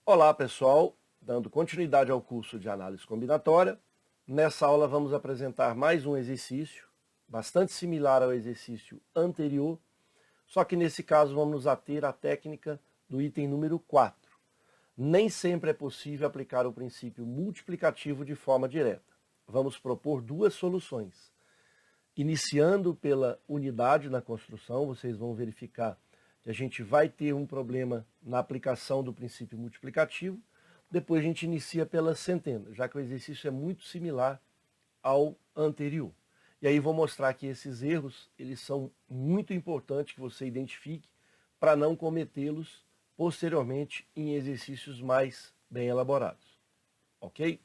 Olá pessoal, dando continuidade ao curso de análise combinatória. Nessa aula vamos apresentar mais um exercício, bastante similar ao exercício anterior, só que nesse caso vamos nos ater à técnica do item número 4. Nem sempre é possível aplicar o princípio multiplicativo de forma direta. Vamos propor duas soluções. Iniciando pela unidade na construção, vocês vão verificar que a gente vai ter um problema na aplicação do princípio multiplicativo. Depois a gente inicia pela centena, já que o exercício é muito similar ao anterior. E aí vou mostrar que esses erros, eles são muito importantes que você identifique para não cometê-los posteriormente em exercícios mais bem elaborados. Ok?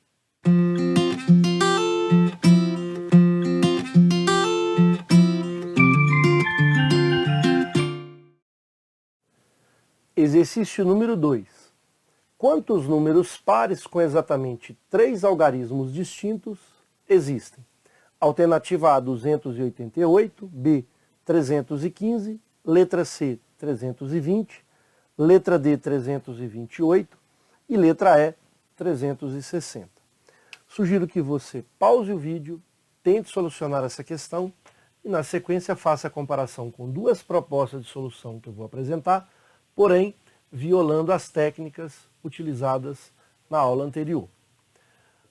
Exercício número 2. Quantos números pares com exatamente 3 algarismos distintos existem? Alternativa A, 288, B, 315, letra C, 320, letra D, 328 e letra E, 360. Sugiro que você pause o vídeo, tente solucionar essa questão e na sequência faça a comparação com duas propostas de solução que eu vou apresentar, porém violando as técnicas utilizadas na aula anterior.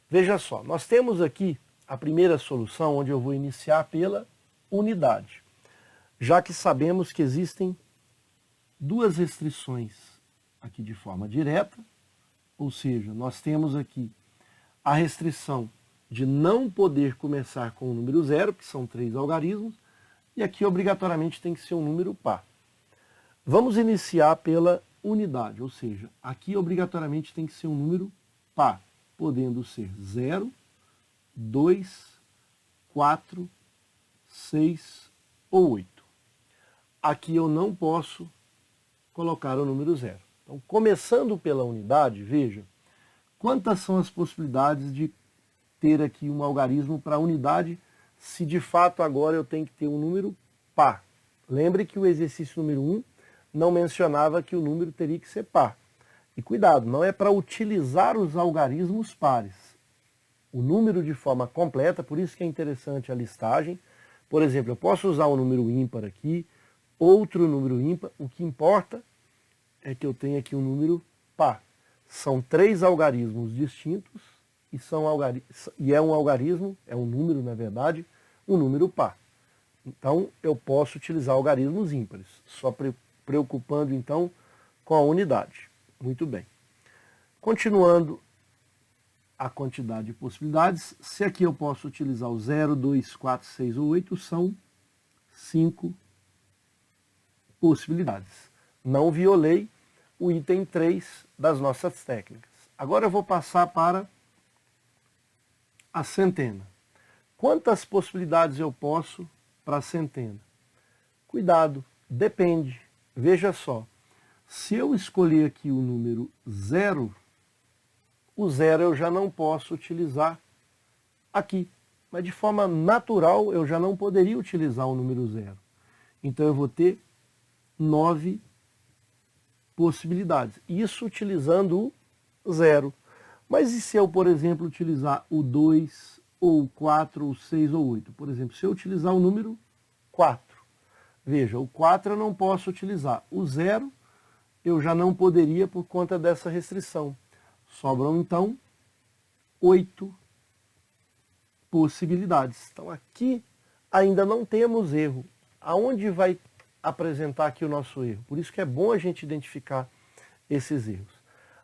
Veja só, nós temos aqui a primeira solução, onde eu vou iniciar pela unidade, já que sabemos que existem duas restrições aqui de forma direta, ou seja, nós temos aqui a restrição de não poder começar com o número zero, que são 3 algarismos, e aqui obrigatoriamente tem que ser um número par. Vamos iniciar pela unidade, ou seja, aqui obrigatoriamente tem que ser um número par, podendo ser 0, 2, 4, 6 ou 8. Aqui eu não posso colocar o número 0. Então, começando pela unidade, veja, quantas são as possibilidades de ter aqui um algarismo para a unidade, se de fato agora eu tenho que ter um número par. Lembre que o exercício número 1 não mencionava que o número teria que ser par. E cuidado, não é para utilizar os algarismos pares. O número de forma completa, por isso que é interessante a listagem. Por exemplo, eu posso usar um número ímpar aqui, outro número ímpar, o que importa é que eu tenha aqui um número par. São 3 algarismos distintos e é um algarismo, é um número na verdade, um número par. Então eu posso utilizar algarismos ímpares, só preocupando então com a unidade. Muito bem. Continuando a quantidade de possibilidades, se aqui eu posso utilizar o 0, 2, 4, 6 ou 8, são 5 possibilidades. Não violei o item 3 das nossas técnicas. Agora eu vou passar para a centena. Quantas possibilidades eu posso para a centena? Cuidado, depende. Veja só, se eu escolher aqui o número 0, o 0 eu já não posso utilizar aqui. Mas de forma natural eu já não poderia utilizar o número 0. Então eu vou ter 9 possibilidades. Isso utilizando o 0. Mas e se eu, por exemplo, utilizar o 2, ou o 4, ou 6, ou 8? Por exemplo, se eu utilizar o número 4. Veja, o 4 eu não posso utilizar. O 0 eu já não poderia por conta dessa restrição. Sobram, então, 8 possibilidades. Então, aqui ainda não temos erro. Aonde vai apresentar aqui o nosso erro? Por isso que é bom a gente identificar esses erros.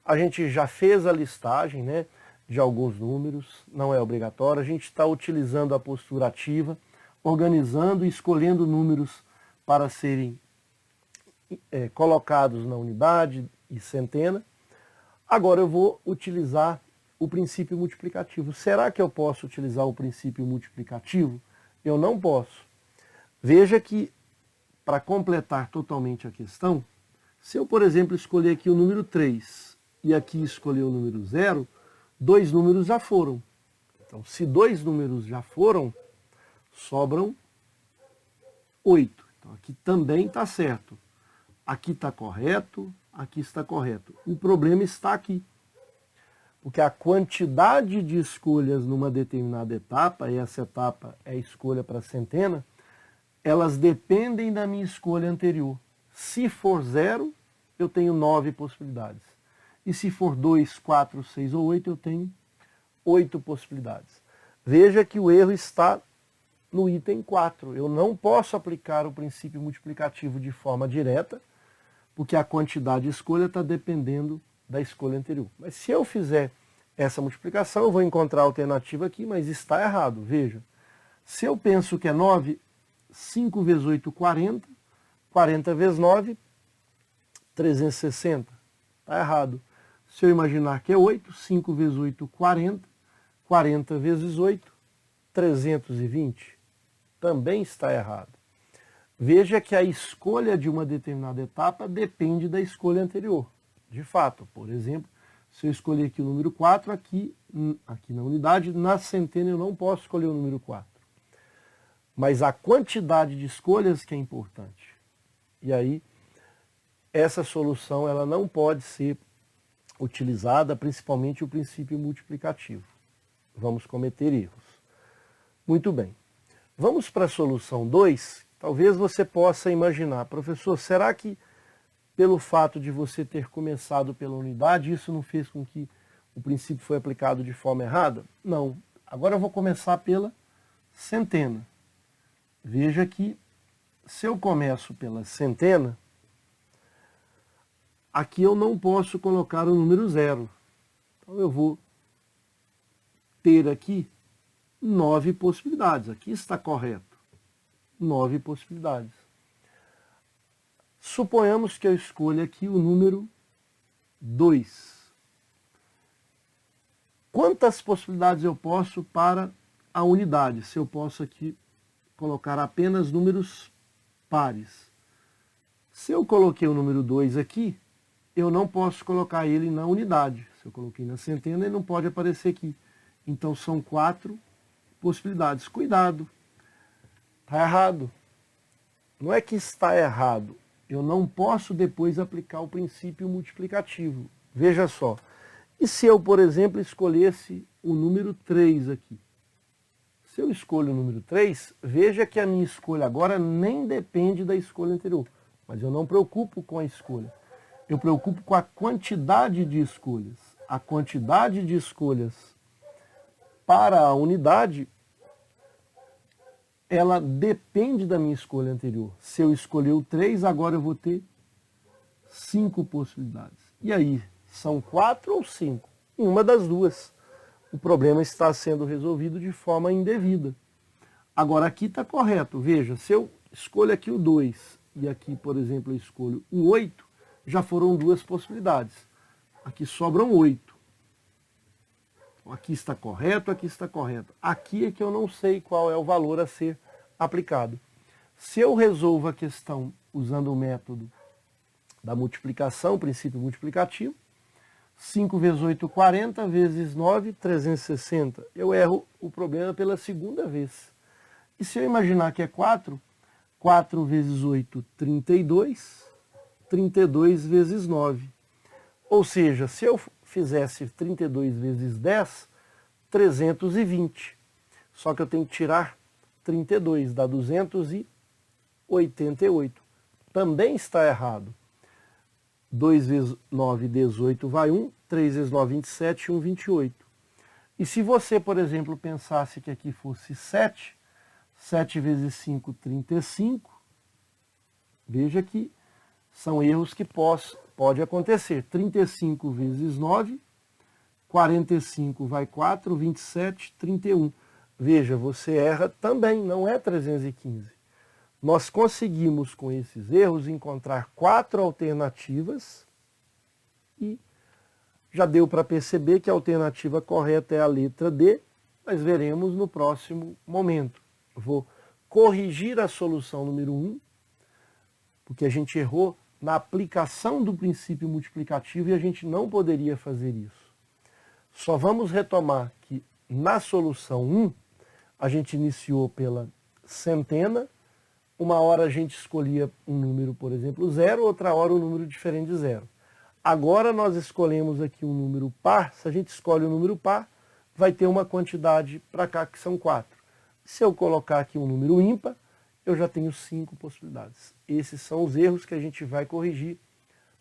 A gente já fez a listagem, né, de alguns números, não é obrigatório. A gente está utilizando a postura ativa, organizando e escolhendo números para serem colocados na unidade e centena. Agora eu vou utilizar o princípio multiplicativo. Será que eu posso utilizar o princípio multiplicativo? Eu não posso. Veja que, para completar totalmente a questão, se eu, por exemplo, escolher aqui o número 3 e aqui escolher o número 0, 2 números já foram. Então, se 2 números já foram, sobram 8. Então, aqui também está certo. Aqui está correto, aqui está correto. O problema está aqui. Porque a quantidade de escolhas numa determinada etapa, e essa etapa é a escolha para a centena, elas dependem da minha escolha anterior. Se for 0, eu tenho 9 possibilidades. E se for 2, 4, 6 ou 8, eu tenho 8 possibilidades. Veja que o erro está no item 4. Eu não posso aplicar o princípio multiplicativo de forma direta, porque a quantidade de escolha está dependendo da escolha anterior. Mas se eu fizer essa multiplicação, eu vou encontrar a alternativa aqui, mas está errado. Veja, se eu penso que é 9, 5 vezes 8, 40. 40 vezes 9, 360. Está errado. Se eu imaginar que é 8, 5 vezes 8, 40. 40 vezes 8, 320. Também está errado. Veja que a escolha de uma determinada etapa depende da escolha anterior. De fato, por exemplo, se eu escolher aqui o número 4, aqui na unidade, na centena eu não posso escolher o número 4. Mas a quantidade de escolhas que é importante. E aí, essa solução ela não pode ser utilizada, principalmente o princípio multiplicativo. Vamos cometer erros. Muito bem. Vamos para a solução 2. Talvez você possa imaginar, professor, será que pelo fato de você ter começado pela unidade, isso não fez com que o princípio foi aplicado de forma errada? Não. Agora eu vou começar pela centena. Veja que se eu começo pela centena, aqui eu não posso colocar o número 0. Então eu vou ter aqui 9 possibilidades. Aqui está correto. 9 possibilidades. Suponhamos que eu escolha aqui o número 2. Quantas possibilidades eu posso para a unidade? Se eu posso aqui colocar apenas números pares. Se eu coloquei o número 2 aqui, eu não posso colocar ele na unidade. Se eu coloquei na centena, ele não pode aparecer aqui. Então são 4 possibilidades. Cuidado, está errado. Não é que está errado. Eu não posso depois aplicar o princípio multiplicativo. Veja só. E se eu, por exemplo, escolhesse o número 3 aqui? Se eu escolho o número 3, veja que a minha escolha agora nem depende da escolha anterior. Mas eu não preocupo com a escolha. Eu preocupo com a quantidade de escolhas. A quantidade de escolhas para a unidade, ela depende da minha escolha anterior. Se eu escolher o 3, agora eu vou ter 5 possibilidades. E aí, são 4 ou 5? Uma das duas. O problema está sendo resolvido de forma indevida. Agora, aqui está correto. Veja, se eu escolho aqui o 2 e aqui, por exemplo, eu escolho o 8, já foram 2 possibilidades. Aqui sobram 8. Aqui está correto, aqui está correto. Aqui é que eu não sei qual é o valor a ser aplicado. Se eu resolvo a questão usando o método da multiplicação, o princípio multiplicativo, 5 vezes 8, 40, vezes 9, 360. Eu erro o problema pela segunda vez. E se eu imaginar que é 4, 4 vezes 8, 32, 32 vezes 9. Ou seja, se eu fizesse 32 vezes 10, 320. Só que eu tenho que tirar 32, dá 288. Também está errado. 2 vezes 9, 18, vai 1. 3 vezes 9, 27, 1, 28. E se você, por exemplo, pensasse que aqui fosse 7, 7 vezes 5, 35, veja que são erros que pode acontecer. 35 vezes 9, 45 vai 4, 27, 31. Veja, você erra também, não é 315. Nós conseguimos, com esses erros, encontrar 4 alternativas e já deu para perceber que a alternativa correta é a letra D, mas veremos no próximo momento. Vou corrigir a solução número 1, porque a gente errou na aplicação do princípio multiplicativo e a gente não poderia fazer isso. Só vamos retomar que na solução 1, a gente iniciou pela centena, uma hora a gente escolhia um número, por exemplo, 0, outra hora um número diferente de 0. Agora nós escolhemos aqui um número par. Se a gente escolhe um número par, vai ter uma quantidade para cá que são 4. Se eu colocar aqui um número ímpar, eu já tenho 5 possibilidades. Esses são os erros que a gente vai corrigir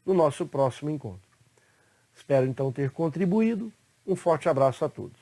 no nosso próximo encontro. Espero então ter contribuído. Um forte abraço a todos.